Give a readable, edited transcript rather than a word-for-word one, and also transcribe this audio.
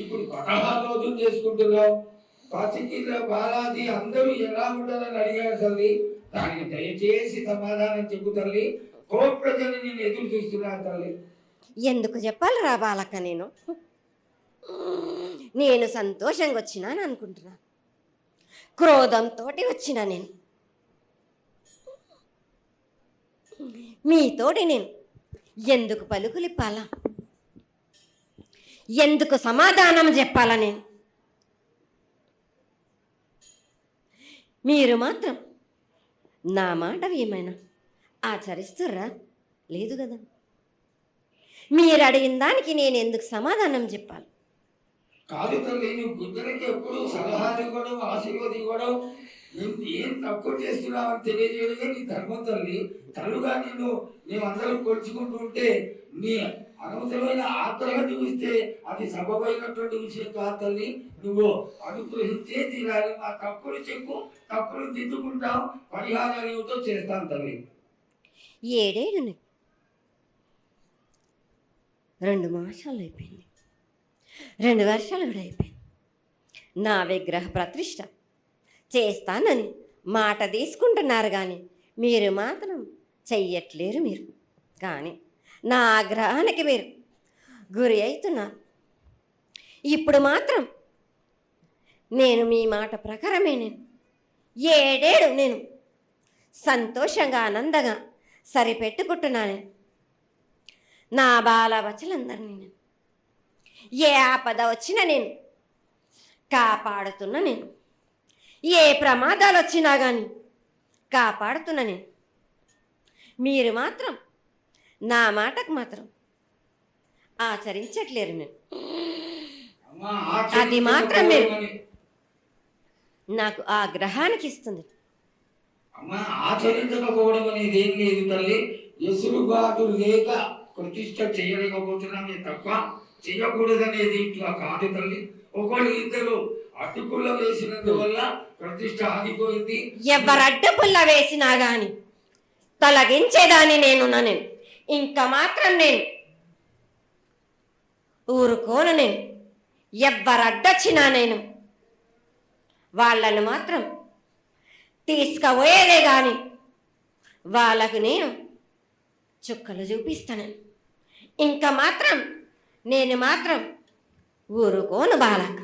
ఇప్పుడు 16 రోజులు చేసుకుంటున్నాం. పసికిల బాలాది అందరూ ఎలా ఉంటారని అడిగారు తల్లి. దానికి దయచేసి సమాధానం చెప్పు తల్లి. ప్రజలు నేను ఎదురు చూస్తున్నాను తల్లి. ఎందుకు చెప్పాలి రా బాలక్క, నేను సంతోషంగా వచ్చినాను అనుకుంటున్నా, క్రోధంతో వచ్చినా నేను మీతోటి. నేను ఎందుకు పలుకులిప్పాలా, ఎందుకు సమాధానం చెప్పాలా? నేను మీరు మాత్రం నా మాట ఏమైనా ఆచరిస్తుర్రా? లేదు కదా. మీరు అడిగిన దానికి నేను ఎందుకు సమాధానం చెప్పాలి? కాదు తల్లి, నువ్వు గుడ్డలకి ఎప్పుడు సలహాలు ఇవ్వడం, ఆశీర్వాదం ఇవ్వడం, ఏం తక్కువ చేస్తున్నావు అని తెలియజేయడమే నీ ధర్మం తల్లి. తల్లుగా మేమందరం కొలుచుకుంటూ ఉంటే నీ అనవసరమైన ఆగ్రహం చూపిస్తే అది సబబైనటువంటి విషయం కాదు తల్లి. నువ్వు అనుగ్రహించే తీరాలి. మా తప్పులు చెప్పు, తప్పులు దిద్దుకుంటాం, పరిహారాలు ఏమిటో చేస్తాను తల్లి. 7 ఏళ్ళు 2 మాసాలు అయిపోయింది, 2 వర్షాలు కూడా అయిపోయింది. నా విగ్రహ ప్రతిష్ట చేస్తానని మాట తీసుకుంటున్నారు కానీ మీరు మాత్రం చెయ్యట్లేరు. మీరు కానీ నా ఆగ్రహానికి మీరు గురి అవుతున్నారు. ఇప్పుడు మాత్రం నేను మీ మాట ప్రకారమే నేను 7 ఏళ్ళు నేను సంతోషంగా ఆనందంగా సరిపెట్టుకుంటున్నాను. నా బాల బచ్చలందరినీ నేను ఏ ఆపద వచ్చినా నేను కాపాడుతున్నా. నేను ఏ ప్రమాదాలు వచ్చినా కానీ కాపాడుతున్నా. నేను మీరు మాత్రం నా మాటకు మాత్రం ఆచరించట్లేరు. నేను అది మాత్రం మీరు నాకు ఆ గ్రహానికి ఇస్తుంది. అమ్మా, ఆచరించకపోవడం అనేది ఏం లేదు తల్లి. ఎసురుబాటు లేక ప్రతిష్ట చేయలేకపోతున్నామే తప్ప చేయకూడదనేది ఇట్లా కాదు తల్లి. ఒకళ్ళు ఇద్దరు అడ్డుపుల్ల వేసినందువల్ల ప్రతిష్ట ఆగిపోయింది. ఎవరు అడ్డుపుల్ల వేసినా గాని తొలగించేదాన్ని నేను ఇంకా మాత్రం నేను ఊరుకోను. నేను ఎవరు అడ్డొచ్చినా నేను వాళ్ళను మాత్రం తీసుకుపోయేదే కానీ వాళ్ళకు నేను చుక్కలు చూపిస్తాను. ఇంకా మాత్రం నేను మాత్రం ఊరుకోను బాలక.